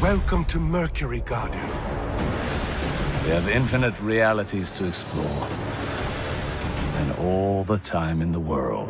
Welcome to Mercury, Guardian. We have infinite realities to explore, and all the time in the world.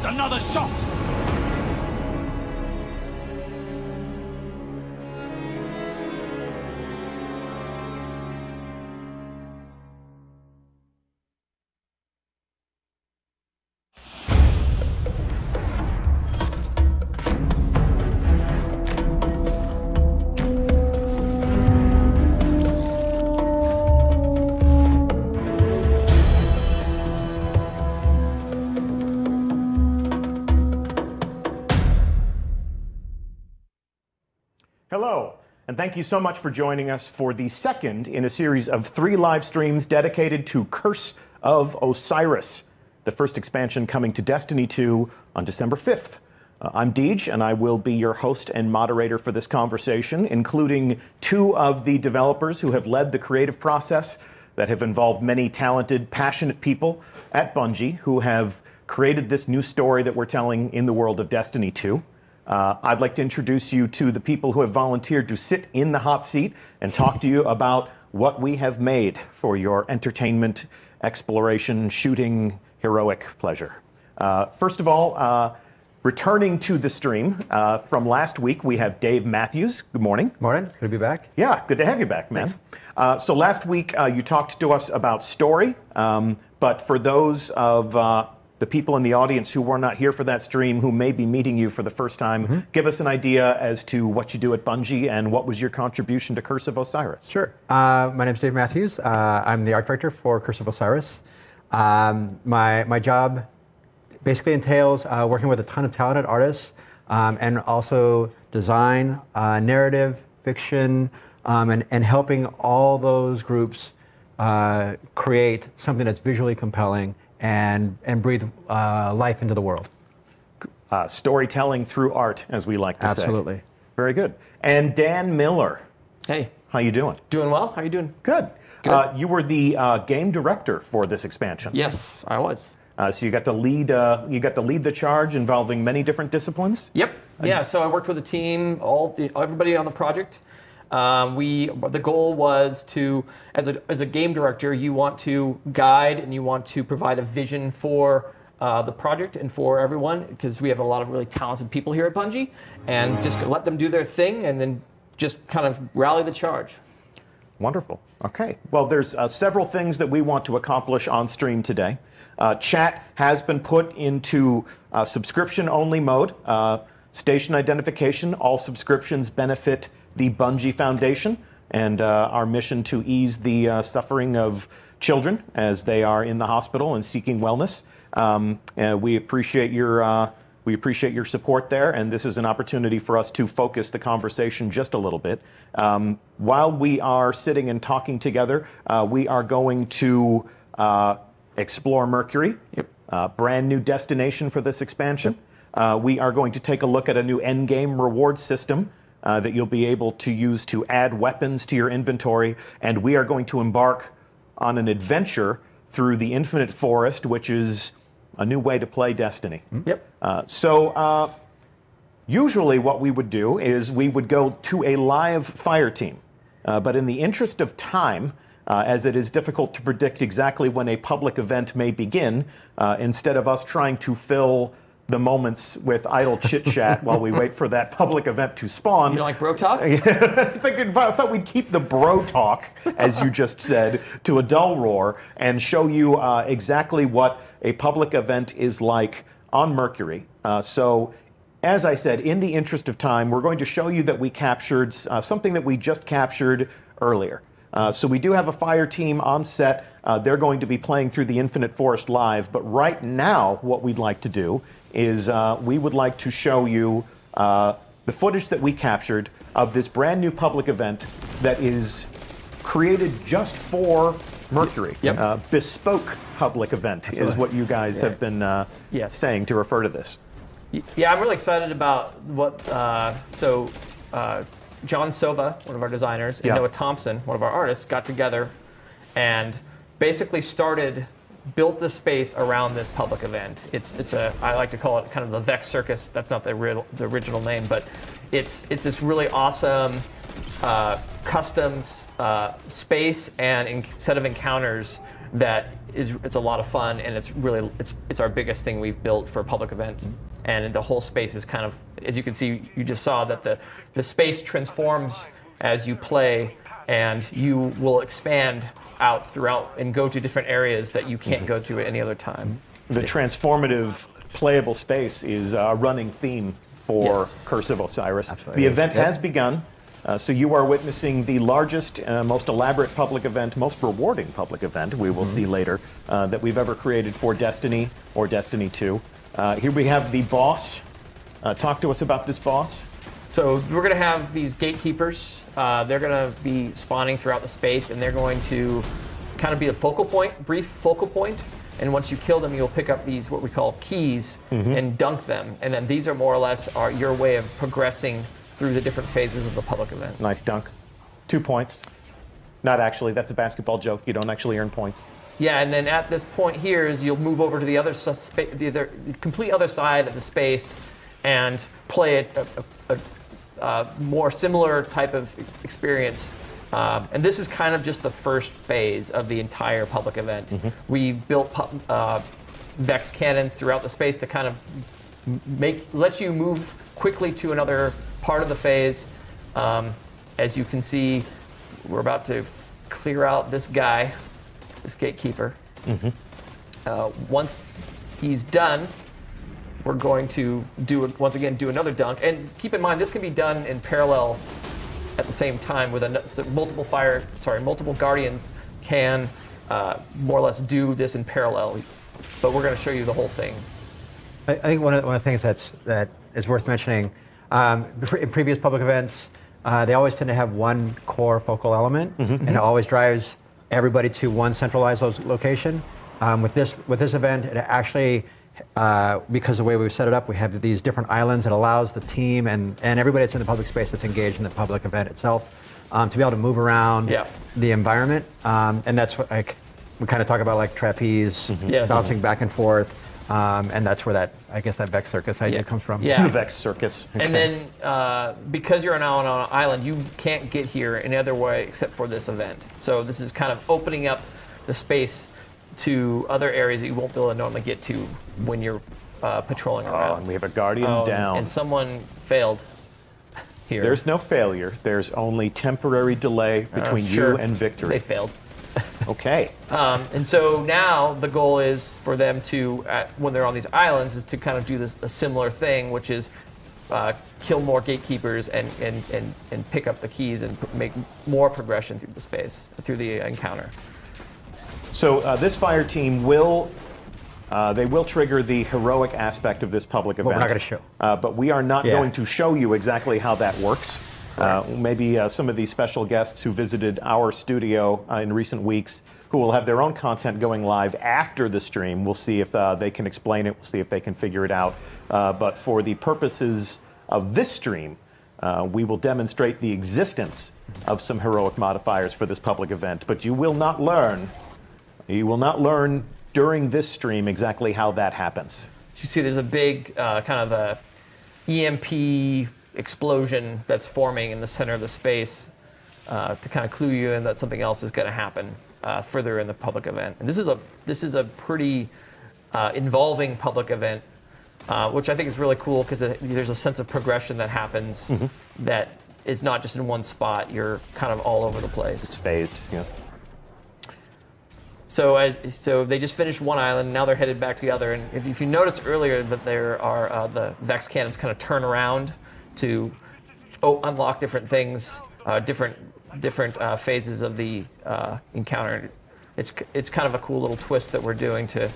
Another shot! Hello, and thank you so much for joining us for the second in a series of 3 live streams dedicated to Curse of Osiris, the first expansion coming to Destiny 2 on December 5th. I'm Deej, and I will be your host and moderator for this conversation, including 2 of the developers who have led the creative process that have involved many talented, passionate people at Bungie who have created this new story that we're telling in the world of Destiny 2. I'd like to introduce you to the people who have volunteered to sit in the hot seat and talk to you about what we have made for your entertainment, exploration, shooting, heroic pleasure. First of all, returning to the stream from last week, we have Dave Matthews. Good morning. Morning. Good to be back. Yeah, good to have you back, man. So last week, you talked to us about story, but for those of the people in the audience who were not here for that stream, who may be meeting you for the first time, give us an idea as to what you do at Bungie and what was your contribution to Curse of Osiris. Sure. My name is Dave Matthews. I'm the art director for Curse of Osiris. My job basically entails working with a ton of talented artists and also design, narrative, fiction, and helping all those groups create something that's visually compelling and breathe life into the world. Storytelling through art, as we like to say. Absolutely. Very good. And Dan Miller. Hey. How you doing? Doing well. How you doing? Good. Good. You were the game director for this expansion. Yes, I was. So you got to lead. You got to lead the charge involving many different disciplines. Yep. Yeah. So I worked with a team, everybody on the project. The goal was to, as a game director, you want to guide and you want to provide a vision for the project and for everyone, because we have a lot of really talented people here at Bungie, and just let them do their thing and then just kind of rally the charge. Wonderful. Okay. Well, there's several things that we want to accomplish on stream today. Chat has been put into subscription-only mode. Station identification, all subscriptions benefit the Bungie Foundation and our mission to ease the suffering of children as they are in the hospital and seeking wellness. We appreciate your support there, and this is an opportunity for us to focus the conversation just a little bit. While we are sitting and talking together, we are going to explore Mercury, brand new destination for this expansion. We are going to take a look at a new endgame reward system that you'll be able to use to add weapons to your inventory, and we are going to embark on an adventure through the Infinite Forest, which is a new way to play Destiny. So usually what we would do is we would go to a live fire team, but in the interest of time, as it is difficult to predict exactly when a public event may begin, instead of us trying to fill the moments with idle chit-chat while we wait for that public event to spawn. You don't like bro talk? I thought we'd keep the bro talk, as you just said, to a dull roar and show you exactly what a public event is like on Mercury. So, as I said, in the interest of time, we're going to show you that we captured something that we just captured earlier. So we do have a fire team on set. They're going to be playing through the Infinite Forest live, but right now what we'd like to do is we would like to show you the footage that we captured of this brand new public event that is created just for Mercury. Yep. Bespoke public event is what you guys have been Yes. saying to refer to this. Yeah, I'm really excited about what. John Sova, one of our designers, and Noah Thompson, one of our artists, got together and basically built the space around this public event. I like to call it kind of the Vex Circus. That's not the original name, but it's this really awesome custom space and set of encounters that it's a lot of fun, and it's our biggest thing we've built for public events. And the whole space is kind of, as you can see, you just saw that the space transforms as you play, and you will expand out throughout and go to different areas that you can't go to at any other time. The transformative playable space is a running theme for Curse of Osiris. Absolutely. The event has begun. So you are witnessing the largest, most elaborate public event, most rewarding public event, we will see later, that we've ever created for Destiny or Destiny 2. Here we have the boss. Talk to us about this boss. So we're going to have these gatekeepers. They're going to be spawning throughout the space, and they're going to kind of be a brief focal point. And once you kill them, you'll pick up these, what we call keys, and dunk them. And then these are more or less your way of progressing through the different phases of the public event. Nice dunk. 2 points. Not actually, that's a basketball joke. You don't actually earn points. Yeah, and then at this point here is you'll move over to the complete other side of the space and play a more similar type of experience. And this is kind of just the first phase of the entire public event. We built Vex cannons throughout the space to kind of let you move quickly to another part of the phase. As you can see, we're about to clear out this guy, this gatekeeper. Once he's done, we're going to once again do another dunk. And keep in mind, this can be done in parallel at the same time with multiple guardians can more or less do this in parallel. But we're going to show you the whole thing. I think one of the things that is worth mentioning, in previous public events, they always tend to have one core focal element, and it always drives everybody to one centralized location. With this event, it actually, because of the way we've set it up, we have these different islands. It allows the team and everybody that's in the public space that's engaged in the public event itself to be able to move around the environment. And that's what we kind of talk about, like trapeze, bouncing back and forth. And that's where that Vex Circus idea comes from. Yeah. Vex Circus. Okay. And then because you're now on an island, you can't get here any other way except for this event. So this is kind of opening up the space to other areas that you won't be able to normally get to when you're patrolling around. And we have a guardian down. And someone failed here. There's no failure. There's only temporary delay between you and victory. They failed. Okay. And so now the goal is for them to, when they're on these islands, is to kind of do a similar thing, which is kill more gatekeepers and pick up the keys and make more progression through the space, through the encounter. So this fire team will trigger the heroic aspect of this public event. But we're not going to show. But we are not going to show you exactly how that works. Maybe some of these special guests who visited our studio in recent weeks, who will have their own content going live after the stream. We'll see if they can explain it. We'll see if they can figure it out. But for the purposes of this stream, we will demonstrate the existence of some heroic modifiers for this public event. But you will not learn. You will not learn during this stream exactly how that happens. You see, there's a big kind of a EMP explosion that's forming in the center of the space to kind of clue you in that something else is going to happen further in the public event. And this is a pretty involving public event, which I think is really cool because there's a sense of progression that happens that is not just in one spot. You're kind of all over the place. It's phased, yeah. So they just finished one island. Now they're headed back to the other. And if you notice earlier that there are the Vex cannons kind of turn around to unlock different things, different phases of the encounter. It's kind of a cool little twist that we're doing to,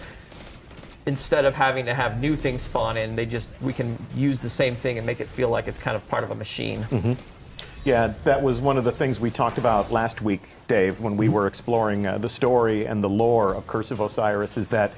instead of having to have new things spawn in, we can use the same thing and make it feel like it's kind of part of a machine. Yeah, that was one of the things we talked about last week, Dave, when we were exploring the story and the lore of Curse of Osiris, is that,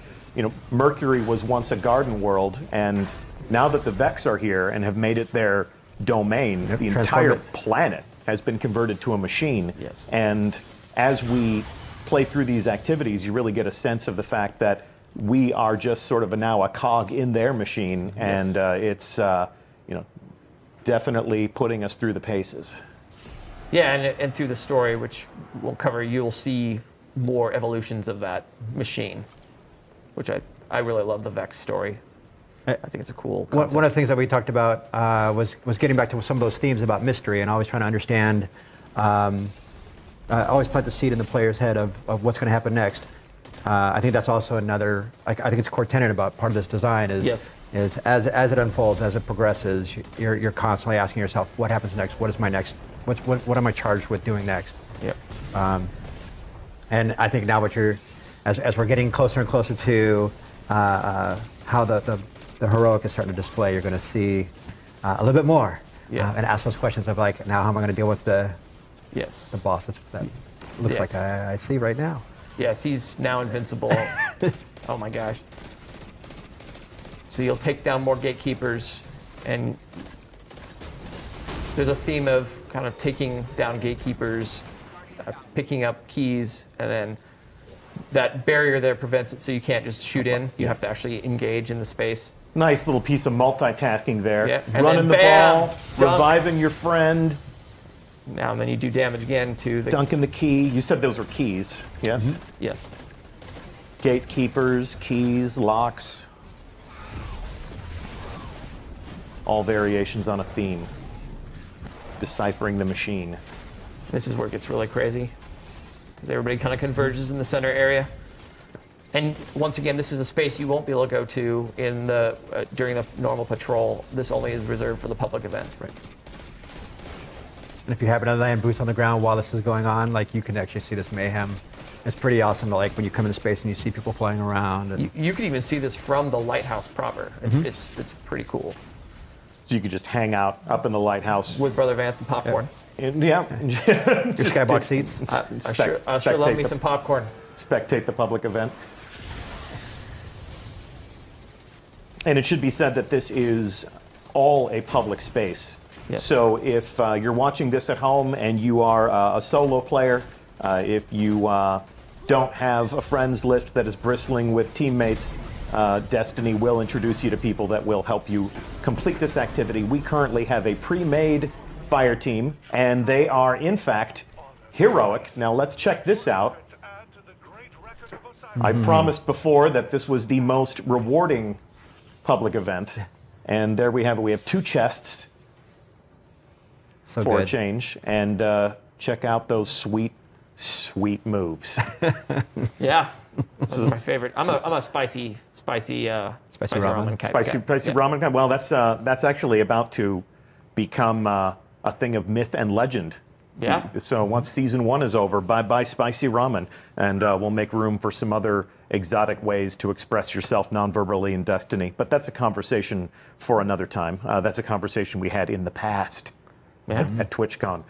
Mercury was once a garden world, and now that the Vex are here and have made it their domain, the entire planet has been converted to a machine. Yes. And as we play through these activities, you really get a sense of the fact that we are just sort of now a cog in their machine, and it's definitely putting us through the paces. Yeah, and through the story, which we'll cover, you'll see more evolutions of that machine, which I really love the Vex story. I think it's a cool concept. One of the things that we talked about was getting back to some of those themes about mystery and always trying to understand, always plant the seed in the player's head of what's going to happen next. I think that's also another, I think it's a core tenet about part of this design is as it unfolds, as it progresses, you're constantly asking yourself, what happens next? What is my next? What am I charged with doing next? Yep. And I think now as we're getting closer and closer to how the heroic is starting to display, you're going to see a little bit more. Yeah. And ask those questions of like, now how am I going to deal with the boss that looks like I see right now? Yes, he's now invincible. Oh my gosh. So you'll take down more gatekeepers, and there's a theme of kind of taking down gatekeepers, picking up keys, and then that barrier there prevents it so you can't just shoot in. You have to actually engage in the space. Nice little piece of multitasking there. Yeah. Running the bam, ball, dunk. reviving your friend, Now and then you do damage again to the... dunking the key. You said those were keys, yes? Mm-hmm. Yes. Gatekeepers, keys, locks. All variations on a theme. Deciphering the machine. This is where it gets really crazy, because everybody kind of converges in the center area. And once again, this is a space you won't be able to go to in the during the normal patrol. This only is reserved for the public event. Right. And if you happen to land boots on the ground while this is going on, like you can actually see this mayhem. It's pretty awesome to, like, when you come into space and you see people flying around. And You can even see this from the lighthouse proper. It's pretty cool. So you could just hang out up in the lighthouse. With Brother Vance and popcorn. Yeah. your skybox seats. I sure love me some popcorn. Spectate the public event. And it should be said that this is all a public space. Yes. So if you're watching this at home and you are a solo player, if you don't have a friends list that is bristling with teammates, Destiny will introduce you to people that will help you complete this activity. We currently have a pre-made fire team, and they are, in fact, heroic. Now let's check this out. I promised before that this was the most rewarding public event, and there we have it. We have 2 chests for a change, and check out those sweet, sweet moves. Yeah, those are my favorite. I'm a spicy ramen kind of guy. Spicy ramen guy. Well, that's actually about to become a thing of myth and legend. Yeah. So once season 1 is over, bye-bye spicy ramen, and we'll make room for some other exotic ways to express yourself non-verbally in Destiny. But that's a conversation for another time. That's a conversation we had in the past at TwitchCon.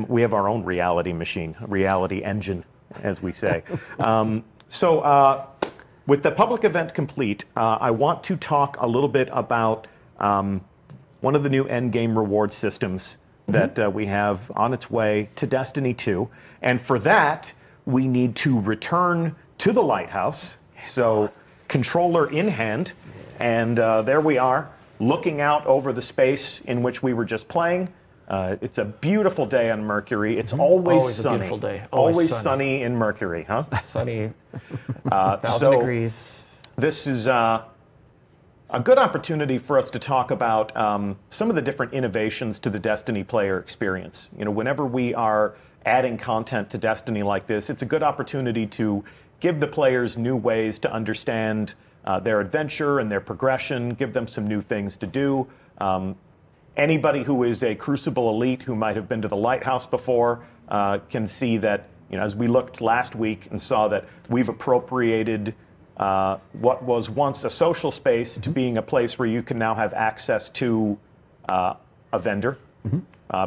We have our own reality machine, reality engine, as we say. With the public event complete, I want to talk a little bit about one of the new endgame reward systems that we have on its way to Destiny 2. And for that, we need to return to the lighthouse. So, controller in hand. And there we are, looking out over the space in which we were just playing. It's a beautiful day on Mercury. It's always sunny. A beautiful day. Always sunny in Mercury, huh? Sunny, 1,000 degrees. This is a good opportunity for us to talk about some of the different innovations to the Destiny player experience. Whenever we are adding content to Destiny like this, it's a good opportunity to give the players new ways to understand their adventure and their progression, give them some new things to do. Anybody who is a Crucible elite who might have been to the Lighthouse before can see that, as we looked last week and saw that we've appropriated what was once a social space to being a place where you can now have access to a vendor.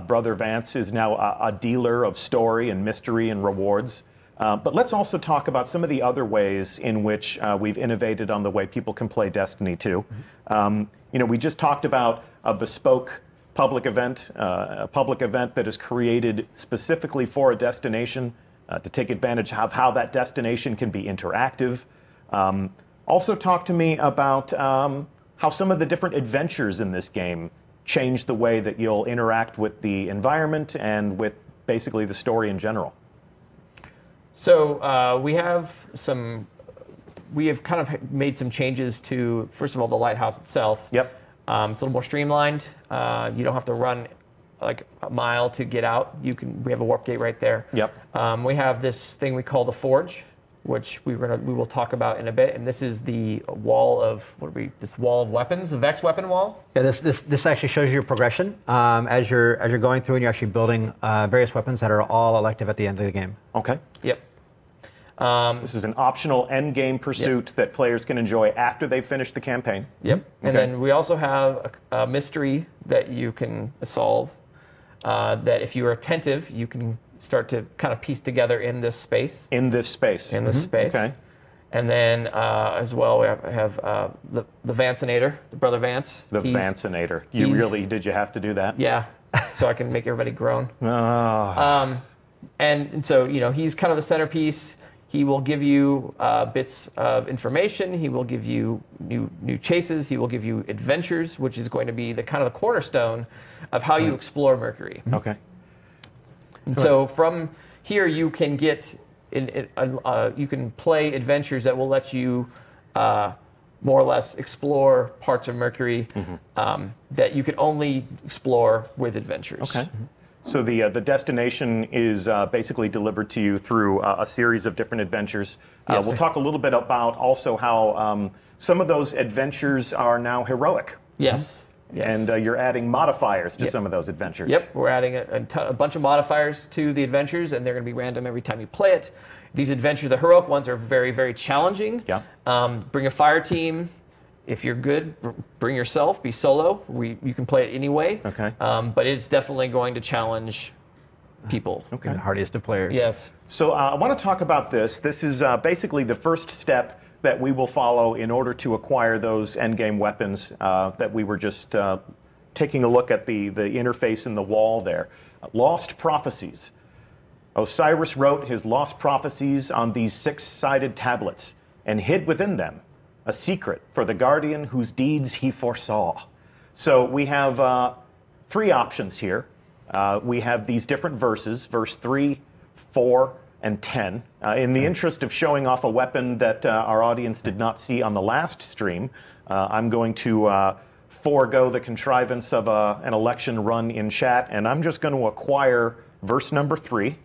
Brother Vance is now a dealer of story and mystery and rewards. But let's also talk about some of the other ways in which we've innovated on the way people can play Destiny 2. We just talked about a bespoke public event, a public event that is created specifically for a destination to take advantage of how that destination can be interactive. Also talk to me about how some of the different adventures in this game change the way that you'll interact with the environment and with basically the story in general. So we have kind of made some changes to, first of all, the lighthouse itself. Yep. It's a little more streamlined. You don't have to run like a mile to get out. We have a warp gate right there. Yep. We have this thing we call the Forge, which we will talk about in a bit. And this is the wall of this wall of weapons, the Vex weapon wall. Yeah, this actually shows you your progression as you're going through, and you're actually building various weapons that are all elective at the end of the game. Okay. Yep. This is an optional end game pursuit that players can enjoy after they've finished the campaign. Yep. And then we also have a mystery that you can solve. That if you are attentive, you can start to kind of piece together in this space. In this space. In this space. Okay. And then as well, we have the Vancinator, the Brother Vance. The Vancinator. Did you have to do that? Yeah. So I can make everybody groan. Oh. And so, he's kind of the centerpiece. He will give you bits of information. He will give you new chases. He will give you adventures, which is going to be the kind of the cornerstone of how you explore Mercury. Okay. And so from here, you can get you can play adventures that will let you more or less explore parts of Mercury that you can only explore with adventures. Okay. So the destination is basically delivered to you through a series of different adventures. Yes. We'll talk a little bit about also how some of those adventures are now heroic. Yes. Yes. And you're adding modifiers to some of those adventures. Yep, we're adding a bunch of modifiers to the adventures, and they're going to be random every time you play it. These adventures, the heroic ones, are very, very challenging. Yeah. Bring a fire team. If you're good, bring yourself. Be solo. You can play it anyway. Okay. But it's definitely going to challenge people. Okay. The hardiest of players. Yes. So I want to talk about this. This is basically the first step that we will follow in order to acquire those endgame weapons that we were just taking a look at the interface in the wall there. Lost Prophecies. Osiris wrote his lost prophecies on these 6-sided tablets and hid within them a secret for the guardian whose deeds he foresaw. So we have 3 options here. We have these different verses, verse 3, 4, and 10. In the interest of showing off a weapon that our audience did not see on the last stream, I'm going to forego the contrivance of an election run in chat, and I'm just going to acquire verse number 3.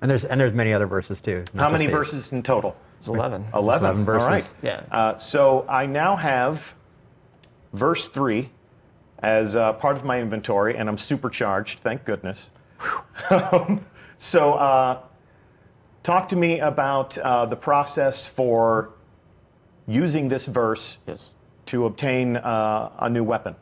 And there's many other verses too. How many verses in total? It's 11. 11 verses. All right. Yeah. So I now have verse 3 as part of my inventory, and I'm supercharged, thank goodness. So talk to me about the process for using this verse to obtain a new weapon.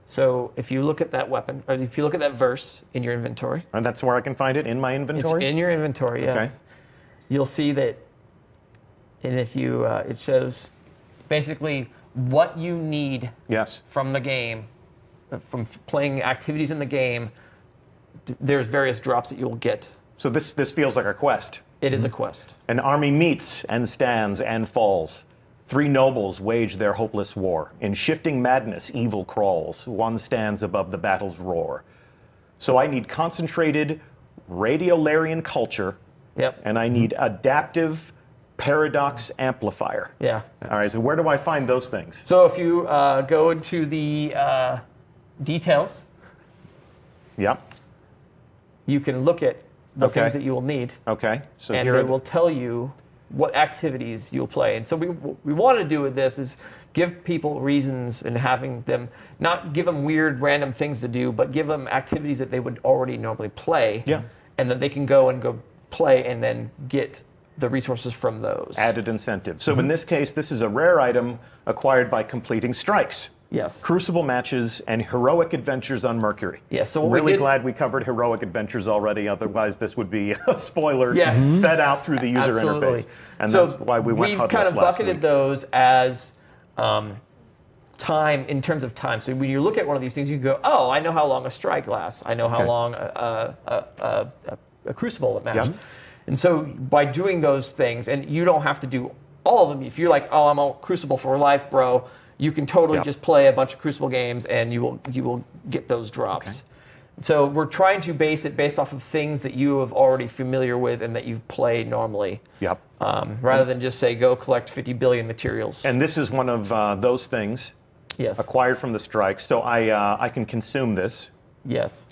So if you look at that weapon, or if you look at that verse in your inventory. And that's where I can find it, in my inventory? It's in your inventory, yes. Okay. You'll see that, and if you, it shows basically what you need from the game, from playing activities in the game. There's various drops that you'll get. So this feels like a quest. It is a quest. An army meets and stands and falls. 3 nobles wage their hopeless war. In shifting madness, evil crawls. One stands above the battle's roar. So I need concentrated radiolarian culture. Yep. And I need adaptive paradox amplifier. Yeah. All right, so where do I find those things? So if you go into the details. Yep. You can look at the things that you will need. Okay. So and here they will tell you what activities you'll play. And so what we want to do with this is give people reasons and having them, not give them weird random things to do, but give them activities that they would already normally play. Yeah. And then they can go play and then get the resources from those. Added incentive. So in this case, this is a rare item acquired by completing strikes. Yes. Crucible matches, and heroic adventures on Mercury. Yeah, so I'm really glad we covered heroic adventures already. Otherwise, this would be a spoiler Yes. fed out through the user Absolutely. interface. And so that's why we went we've Hudless kind of last bucketed week. those as time, in terms of time. So when you look at one of these things, you go, oh, I know how long a strike lasts. I know how long a crucible match. Yep. And so by doing those things, and you don't have to do all of them. If you're like, oh, I'm a Crucible for life, bro, you can totally just play a bunch of Crucible games and you will get those drops. Okay. So we're trying to base it based off of things that you have already familiar with and that you've played normally. Yep. Rather than just say, go collect 50 billion materials. And this is one of those things acquired from the strikes. So I can consume this. Yes.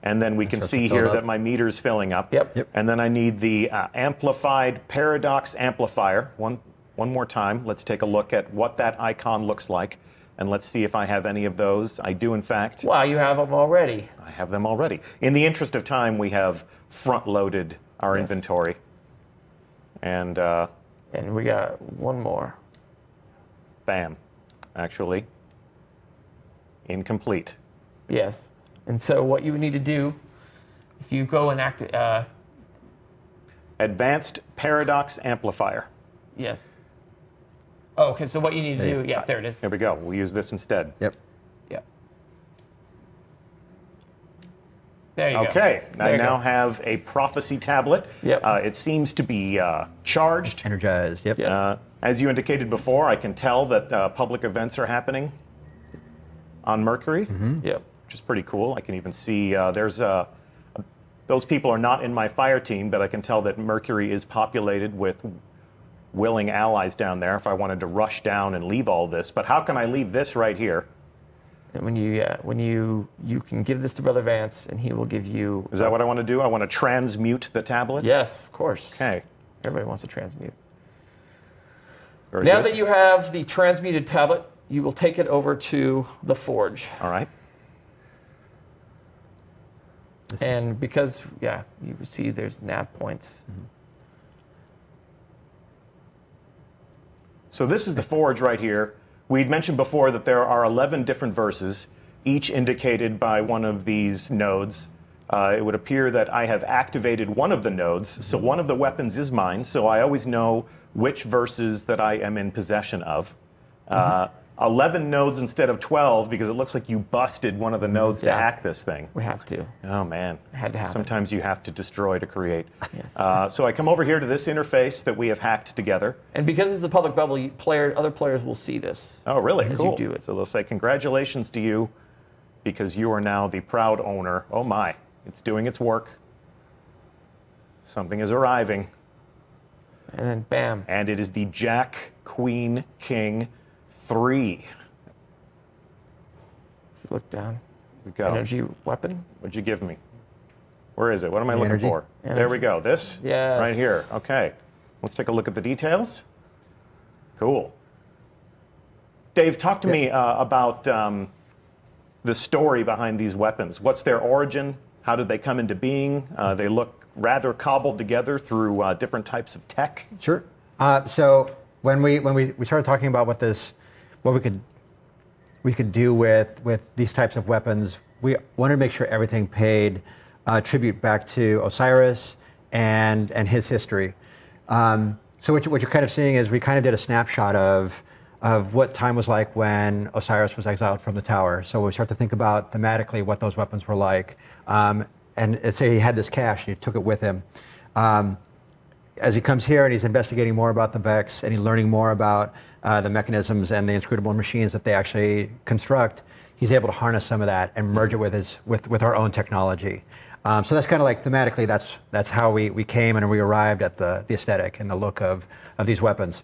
And then we can see here that my meter's filling up. Yep. And then I need the amplified paradox amplifier. One more time. Let's take a look at what that icon looks like. And let's see if I have any of those. I do, in fact. Wow, you have them already. I have them already. In the interest of time, we have front-loaded our inventory. And we got one more. Bam. Actually, incomplete. Yes. And so what you would need to do, if you go and act... Advanced paradox amplifier. Yes. Oh, okay, so what you need to do, there it is. There we go. We'll use this instead. Yep. Yep. There you go. Okay, I now have a prophecy tablet. Yep. It seems to be charged. Energized, yep. As you indicated before, I can tell that public events are happening on Mercury. Yep. Which is pretty cool. I can even see there's those people are not in my fire team, but I can tell that Mercury is populated with willing allies down there if I wanted to rush down and leave all this. But how can I leave this right here? And when you can give this to Brother Vance, and he will give you... Is that what I want to do? I want to transmute the tablet? Yes, of course. Okay. Everybody wants to transmute. Very now good. that you have the transmuted tablet, you will take it over to the forge. All right. And because, you see there's nav points. So this is the forge right here. We'd mentioned before that there are 11 different verses, each indicated by one of these nodes. It would appear that I have activated one of the nodes, so one of the weapons is mine, so I always know which verses that I am in possession of. 11 nodes instead of 12 because it looks like you busted one of the nodes to hack this thing. We have to. Oh, man. It had to happen. Sometimes you have to destroy to create. Yes. So I come over here to this interface that we have hacked together. And because it's a public bubble, other players will see this. Oh, really? As Cool. you do it. So they'll say, congratulations to you because you are now the proud owner. Oh, my. It's doing its work. Something is arriving. And then bam. And it is the Jack, Queen, King 3. If you look down. We go. Energy weapon. What'd you give me? Where is it? What am I looking energy. for? Energy. There we go. This? Yes. Right here. Okay. Let's take a look at the details. Cool. Dave, talk to me about the story behind these weapons. What's their origin? How did they come into being? They look rather cobbled together through different types of tech. Sure. So when we started talking about what we could do with these types of weapons, we wanted to make sure everything paid tribute back to Osiris and his history. So what you're kind of seeing is we kind of did a snapshot of what time was like when Osiris was exiled from the tower. So we start to think about thematically what those weapons were like. And say he had this cache, and he took it with him. As he comes here and he's investigating more about the Vex and he's learning more about the mechanisms and the inscrutable machines that they actually construct, he's able to harness some of that and merge it with our own technology. So that's kind of like thematically, that's how we came and we arrived at the aesthetic and the look of these weapons.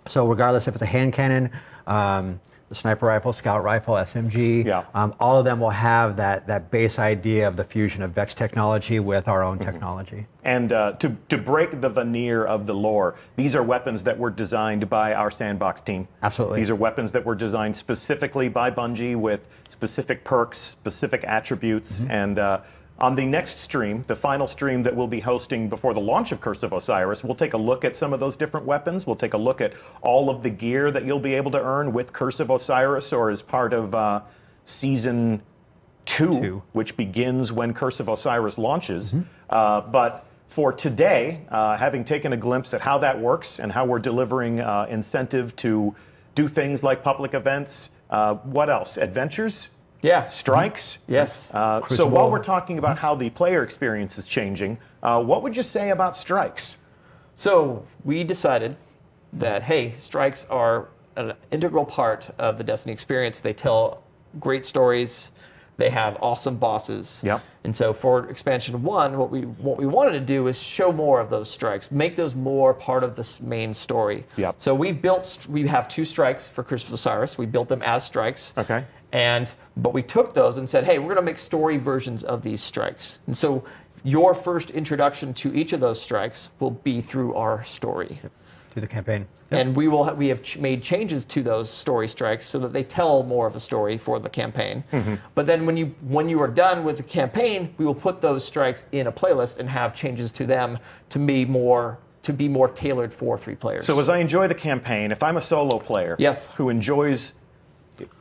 So regardless if it's a hand cannon, the sniper rifle, scout rifle, SMG, all of them will have that base idea of the fusion of Vex technology with our own technology. And to break the veneer of the lore, these are weapons that were designed by our sandbox team. Absolutely. These are weapons that were designed specifically by Bungie with specific perks, specific attributes, and On the next stream, the final stream that we'll be hosting before the launch of Curse of Osiris, we'll take a look at some of those different weapons. We'll take a look at all of the gear that you'll be able to earn with Curse of Osiris or as part of Season 2, which begins when Curse of Osiris launches. But for today, having taken a glimpse at how that works and how we're delivering incentive to do things like public events, what else? Adventures? Yeah. Strikes? Yes. So while we're talking about how the player experience is changing, what would you say about strikes? So we decided that, hey, strikes are an integral part of the Destiny experience. They tell great stories. They have awesome bosses. Yep. And so for expansion 1, what we wanted to do is show more of those strikes, make those more part of this main story. Yep. So we have 2 strikes for Curse of Osiris. We built them as strikes. Okay. But we took those and said, hey, we're going to make story versions of these strikes. And so your first introduction to each of those strikes will be through our story. To the campaign. And we have made changes to those story strikes so that they tell more of a story for the campaign. But then when you are done with the campaign, we will put those strikes in a playlist and have changes to them to be more tailored for 3 players. So as I enjoy the campaign, if I'm a solo player who enjoys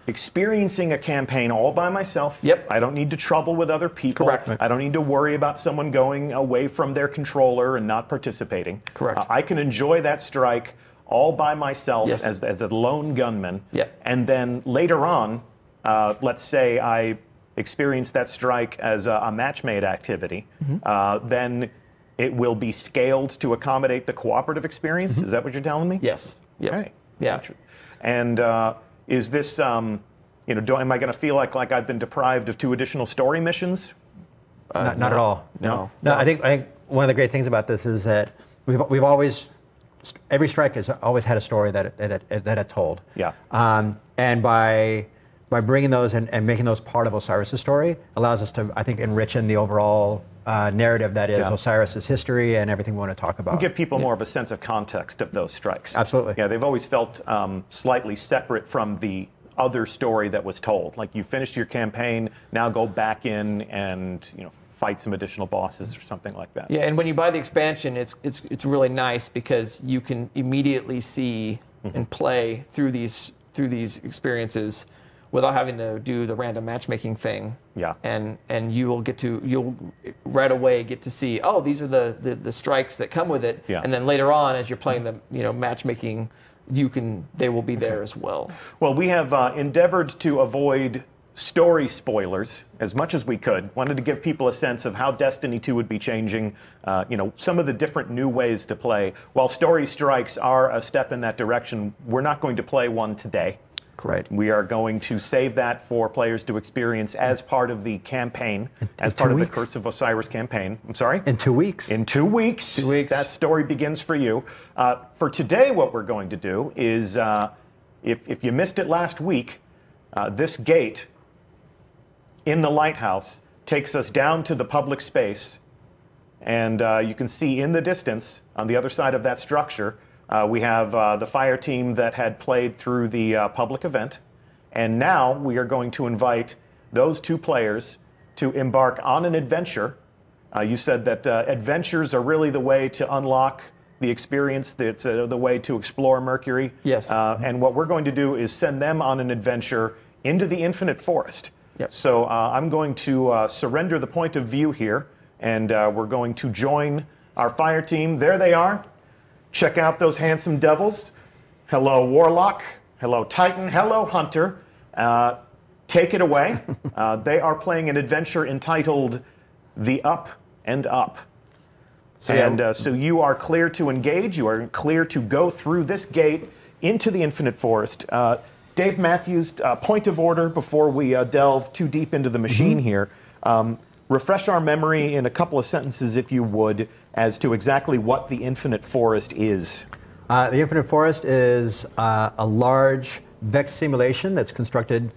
experiencing a campaign all by myself, I don't need to trouble with other people. Correct. I don't need to worry about someone going away from their controller and not participating. Correct. I can enjoy that strike all by myself as a lone gunman. And then later on, let's say I experience that strike as a match-made activity, then it will be scaled to accommodate the cooperative experience. Is that what you're telling me? Yes. Yep. Okay. Yeah. And is this, am I going to feel like I've been deprived of 2 additional story missions? Not at all. No. I think one of the great things about this is that we've always, every strike has always had a story that it told. Yeah. And by bringing those and making those part of Osiris' story allows us to, I think, enrich in the overall narrative that is Osiris' history and everything we want to talk about. Give people more of a sense of context of those strikes. Absolutely. Yeah, they've always felt slightly separate from the other story that was told. Like you finished your campaign, now go back in and fight some additional bosses or something like that. Yeah, and when you buy the expansion, it's really nice because you can immediately see and play through these experiences without having to do the random matchmaking thing. Yeah. And you'll right away get to see, oh, these are the strikes that come with it. Yeah. And then later on, as you're playing the matchmaking, they will be there as well. Well, we have endeavored to avoid story spoilers as much as we could. Wanted to give people a sense of how Destiny 2 would be changing, some of the different new ways to play. While story strikes are a step in that direction, we're not going to play one today. Correct. We are going to save that for players to experience as part of the campaign, as part of the Curse of Osiris campaign. I'm sorry? In 2 weeks. In 2 weeks. 2 weeks. That story begins for you. For today, what we're going to do is, if you missed it last week, this gate in the lighthouse takes us down to the public space. And you can see in the distance, on the other side of that structure, we have the fire team that had played through the public event. And now we are going to invite those 2 players to embark on an adventure. You said that adventures are really the way to unlock the experience, that's the way to explore Mercury. Yes. And what we're going to do is send them on an adventure into the Infinite Forest. Yep. So I'm going to surrender the point of view here, and we're going to join our fire team. There they are. Check out those handsome devils. Hello, Warlock. Hello, Titan. Hello, Hunter. Take it away. They are playing an adventure entitled The Up and Up. So you are clear to engage. You are clear to go through this gate into the Infinite Forest. Dave Matthews, point of order before we delve too deep into the machine here. Refresh our memory in a couple of sentences, if you would, as to exactly what the Infinite Forest is. The Infinite Forest is a large Vex simulation that's constructed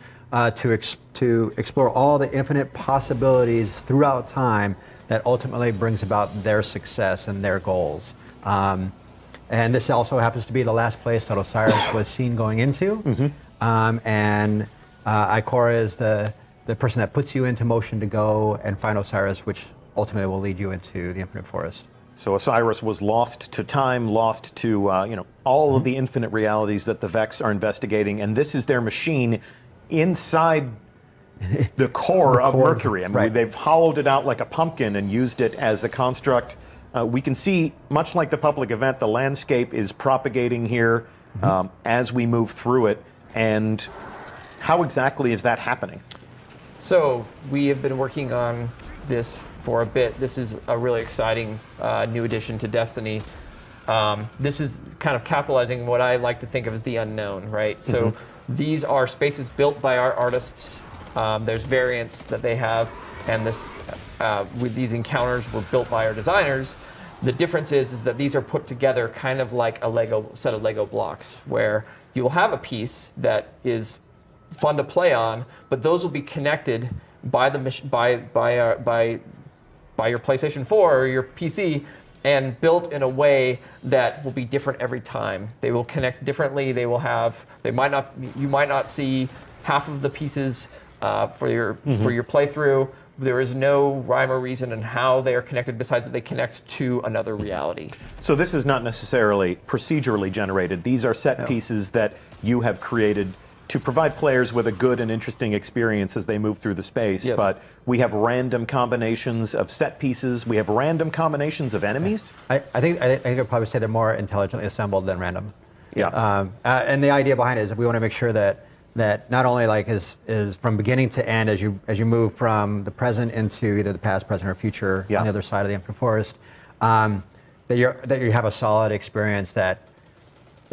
to explore all the infinite possibilities throughout time that ultimately brings about their success and their goals. And this also happens to be the last place that Osiris was seen going into. And Ikora is the the person that puts you into motion to go and find Osiris, which ultimately will lead you into the Infinite Forest. So Osiris was lost to time, lost to all of the infinite realities that the Vex are investigating, and this is their machine inside the core of Mercury. I mean, they've hollowed it out like a pumpkin and used it as a construct. We can see, much like the public event, the landscape is propagating here as we move through it. And how exactly is that happening? So we have been working on this for a bit. This is a really exciting new addition to Destiny. This is kind of capitalizing what I like to think of as the unknown, right? So these are spaces built by our artists. There's variants that they have, and this with these encounters were built by our designers. The difference is that these are put together kind of like a Lego set of Lego blocks, where you will have a piece that is fun to play on, but those will be connected by the by your PlayStation 4 or your PC, and built in a way that will be different every time. They will connect differently. They will have. You might not see half of the pieces for your playthrough. There is no rhyme or reason in how they are connected, besides that they connect to another reality. So this is not necessarily procedurally generated. These are set pieces that you have created to provide players with a good and interesting experience as they move through the space. Yes. But we have random combinations of set pieces. We have random combinations of enemies. I think I'd probably say they're more intelligently assembled than random. Yeah. And the idea behind it is that we want to make sure that not only like is from beginning to end as you move from the present into either the past, present, or future on the other side of the Infinite Forest, that you have a solid experience that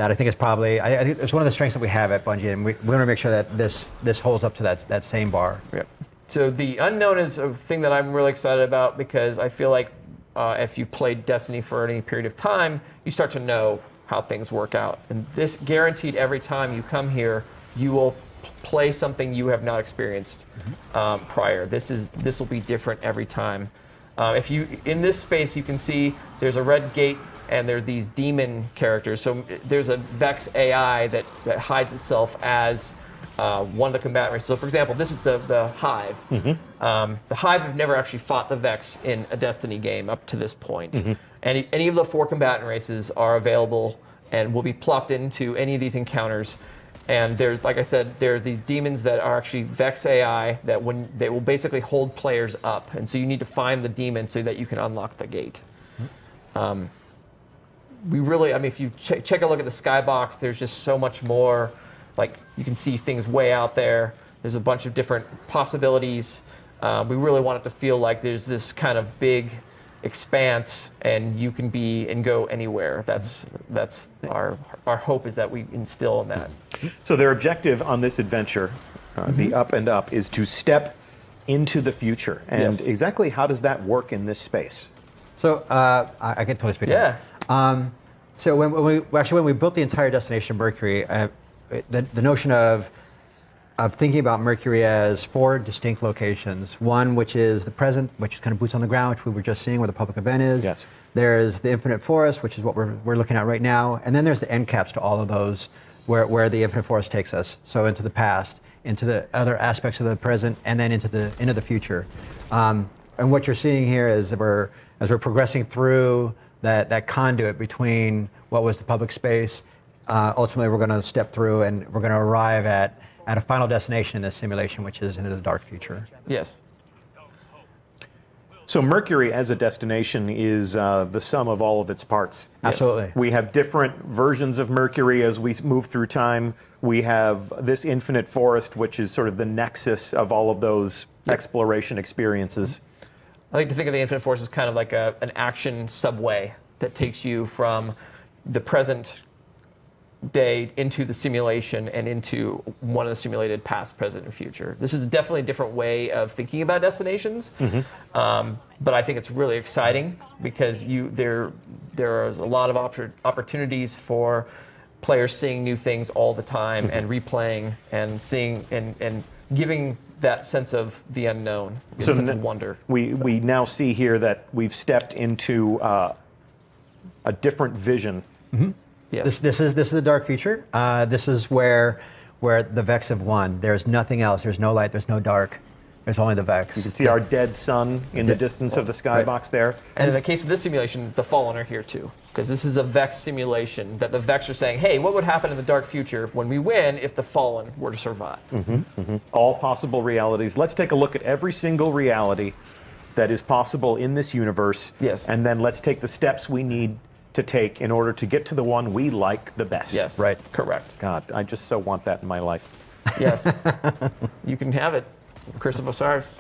I think is probably, I think it's one of the strengths that we have at Bungie, and we want to make sure that this holds up to that same bar. Yeah. So the unknown is a thing that I'm really excited about, because I feel like if you've played Destiny for any period of time, you start to know how things work out. And this guaranteed every time you come here, you will play something you have not experienced prior. This will be different every time. If you in this space, you can see there's a red gate, and there are these demon characters. So there's a Vex AI that hides itself as one of the combatant races. So for example, this is the Hive. The Hive have never actually fought the Vex in a Destiny game up to this point. Any of the 4 combatant races are available and will be plopped into any of these encounters. And there's, like I said, there are the demons that are actually Vex AI that they will basically hold players up. And so you need to find the demon so that you can unlock the gate. We really, I mean, if you check a look at the skybox, there's just so much more. Like, you can see things way out there. There's a bunch of different possibilities. We really want it to feel like there's this kind of big expanse, and you can be and go anywhere. That's our hope, is that we instill in that. So their objective on this adventure, the Up and Up, is to step into the future. And exactly how does that work in this space? So I can totally speak. Yeah. So when we built the entire destination Mercury, the notion of thinking about Mercury as 4 distinct locations. One, which is the present, which is kind of boots on the ground, which we were just seeing where the public event is. Yes. There's the Infinite Forest, which is what we're looking at right now. And then there's the end caps to all of those, where the Infinite Forest takes us. So into the past, into the other aspects of the present, and then into the future. And what you're seeing here is that as we're progressing through that conduit between what was the public space, ultimately we're going to step through and we're going to arrive at a final destination in this simulation, which is into the dark future. Yes. So Mercury as a destination is the sum of all of its parts. Absolutely. We have different versions of Mercury as we move through time. We have this Infinite Forest, which is sort of the nexus of all of those exploration experiences. I like to think of the Infinite Force as kind of like an action subway that takes you from the present day into the simulation and into one of the simulated past, present, and future. This is definitely a different way of thinking about destinations, but I think it's really exciting, because there is a lot of opportunities for players seeing new things all the time and replaying and seeing and giving that sense of the unknown, sense of wonder. We now see here that we've stepped into a different vision. Yes. This is the dark future. This is where the Vex have won. There's nothing else. There's no light. There's no dark. It's only the Vex. You can see our dead sun in the distance of the skybox there. And in the case of this simulation, the Fallen are here too, because this is a Vex simulation that the Vex are saying, hey, what would happen in the dark future when we win if the Fallen were to survive? All possible realities. Let's take a look at every single reality that is possible in this universe. Yes. And then let's take the steps we need to take in order to get to the one we like the best. Yes. Right. Correct. God, I just so want that in my life. Yes. You can have it. Curse of Osiris.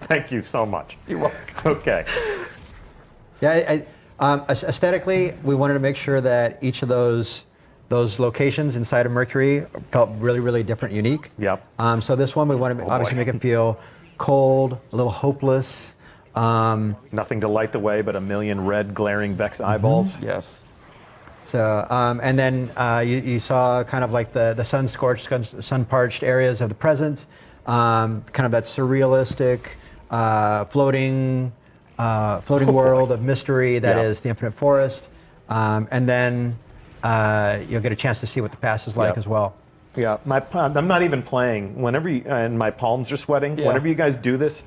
Thank you so much. You're welcome. Okay. Yeah, aesthetically, we wanted to make sure that each of those locations inside of Mercury felt really, really different, unique. Yep. So this one, we want to obviously make it feel cold, a little hopeless. Nothing to light the way but a million red glaring Vex eyeballs. Yes. So, and then you saw kind of like the sun-scorched, sun-parched areas of the present, kind of that surrealistic, floating world of mystery that is the Infinite Forest. And then you'll get a chance to see what the past is like as well. Yeah, I'm not even playing. Whenever and my palms are sweating. Yeah. Whenever you guys do this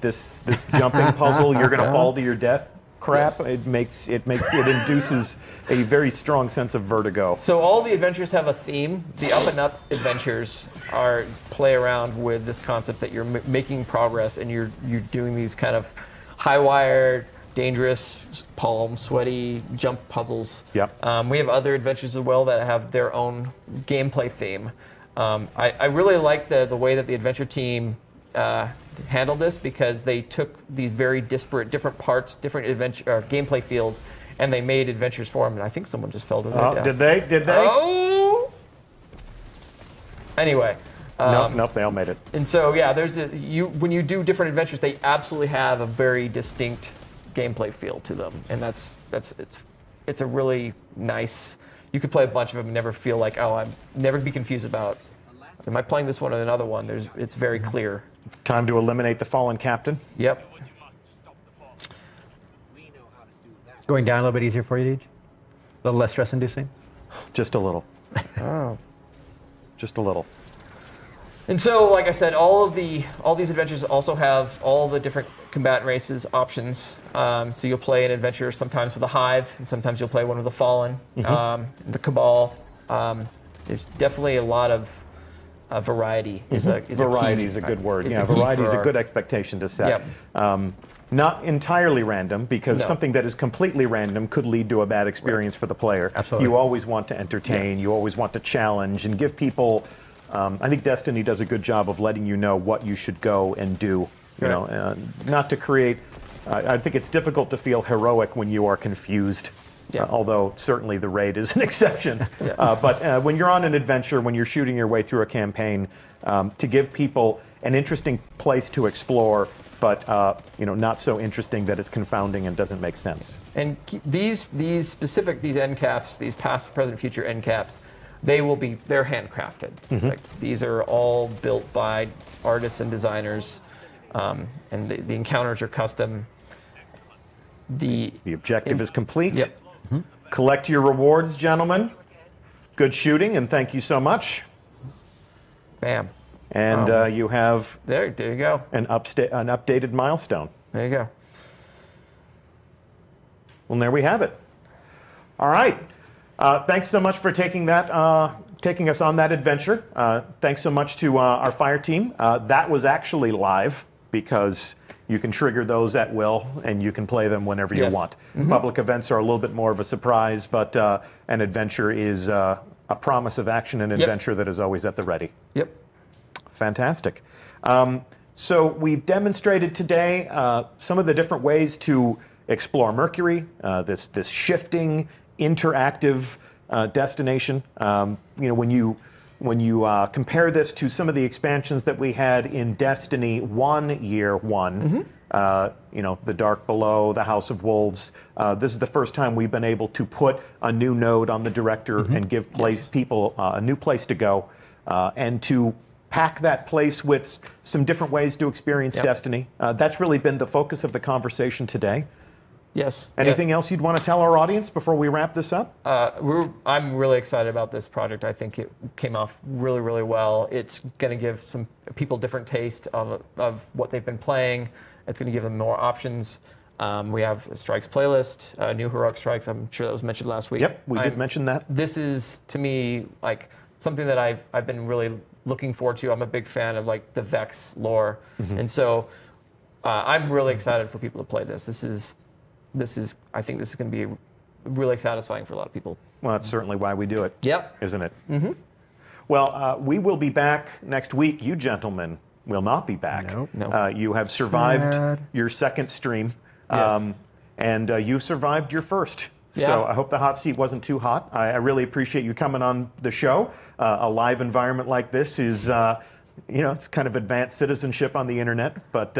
jumping puzzle, you're going to fall to your death crap. Yes. It induces a very strong sense of vertigo. So all the adventures have a theme. The up and up adventures play around with this concept that you're making progress and you're doing these kind of high wire, dangerous, palm sweaty jump puzzles. Yep. We have other adventures as well that have their own gameplay theme. I really like the way that the adventure team handled this, because they took these very disparate, different parts, different adventure gameplay fields, and they made adventures for them. And I think someone just fell to their death. Did they? Did they? Oh. Anyway. Nope. They all made it. And so yeah, when you do different adventures, they absolutely have a very distinct gameplay feel to them, and it's a really nice. You could play a bunch of them and never feel like, oh, I'm never be confused about, am I playing this one or another one? It's very clear. Time to eliminate the fallen captain. Yep. Going down a little bit easier for you, Deej? A little less stress-inducing? Just a little. Oh. Just a little. And so, like I said, all these adventures also have all the different combatant races options. So you'll play an adventure sometimes with the Hive, and sometimes you'll play one with the Fallen, the Cabal. There's definitely a lot of variety. Variety is a good word. Yeah, variety is a good expectation to set. Yep. Not entirely random, because something that is completely random could lead to a bad experience for the player. Absolutely. You always want to entertain. You always want to challenge and give people. I think Destiny does a good job of letting you know what you should go and do. You know, not to create. I think it's difficult to feel heroic when you are confused. Yeah. Although certainly the raid is an exception. But when you're on an adventure, when you're shooting your way through a campaign, to give people an interesting place to explore, but not so interesting that it's confounding and doesn't make sense. And these end caps, these past, present, future end caps, they're handcrafted. Like, these are all built by artists and designers, and the encounters are custom. The objective is complete. Yep. Collect your rewards, gentlemen. Good shooting, and thank you so much. Bam. And you have there you go. An updated milestone. There you go. Well, there we have it. All right. Thanks so much for taking us on that adventure. Thanks so much to our fire team. That was actually live, because you can trigger those at will, and you can play them whenever you want. Public events are a little bit more of a surprise, but an adventure is a promise of action and adventure that is always at the ready. Yep. Fantastic. So we've demonstrated today some of the different ways to explore Mercury, this shifting, interactive destination. When you compare this to some of the expansions that we had in Destiny 1 Year 1, The Dark Below, the House of Wolves, this is the first time we've been able to put a new node on the Director and give people a new place to go, and to pack that place with some different ways to experience Destiny. That's really been the focus of the conversation today. Yes. Anything else you'd want to tell our audience before we wrap this up? I'm really excited about this project. I think it came off really, really well. It's going to give some people different taste of what they've been playing. It's going to give them more options. We have a Strikes playlist, new Heroic Strikes. I'm sure that was mentioned last week. Yep, we did mention that. This is, to me, like something that I've been really looking forward to. I'm a big fan of like the Vex lore, and so I'm really excited for people to play this. I think this is going to be really satisfying for a lot of people. Well, that's certainly why we do it. Yep. Isn't it? Mm-hmm. Well, we will be back next week. You gentlemen will not be back. No. You have survived your second stream, Yes. and you survived your first. Yeah. So I hope the hot seat wasn't too hot. I really appreciate you coming on the show. A live environment like this is, it's kind of advanced citizenship on the internet, but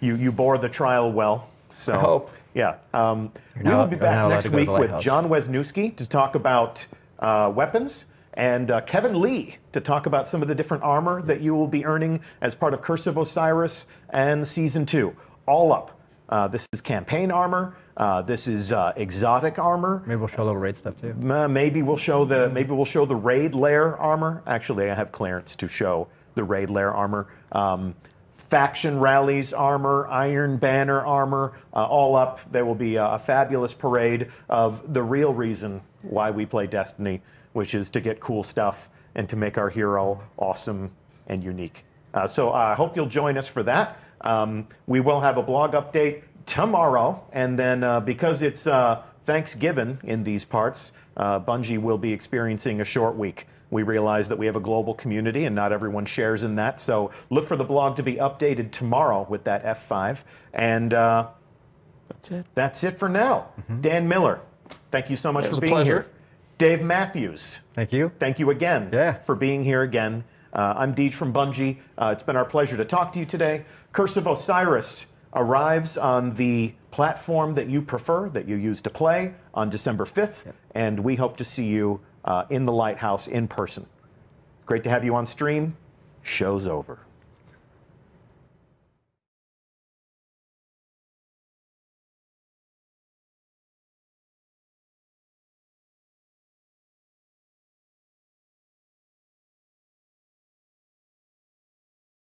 you bore the trial well. So I hope. Yeah. We will be back next week with John Wisniewski to talk about weapons, and Kevin Lee to talk about some of the different armor that you will be earning as part of Curse of Osiris and Season 2. All up. This is campaign armor. This is exotic armor. Maybe we'll show a little raid stuff too. Maybe we'll show the raid lair armor. Actually, I have clearance to show the raid lair armor. Faction rallies armor, Iron Banner armor, all up. There will be a fabulous parade of the real reason why we play Destiny, which is to get cool stuff and to make our hero awesome and unique. So I hope you'll join us for that. We will have a blog update tomorrow, and then because it's Thanksgiving in these parts, Bungie will be experiencing a short week. We realize that we have a global community and not everyone shares in that. So look for the blog to be updated tomorrow with that F5. And that's it. That's it for now. Dan Miller, thank you so much for being pleasure. here. Dave Matthews. Thank you. Thank you again for being here again. I'm Deej from Bungie. It's been our pleasure to talk to you today. Curse of Osiris arrives on the platform that you prefer, that you use to play, on December 5th. And we hope to see you in the Lighthouse in person. Great to have you on stream. Show's over.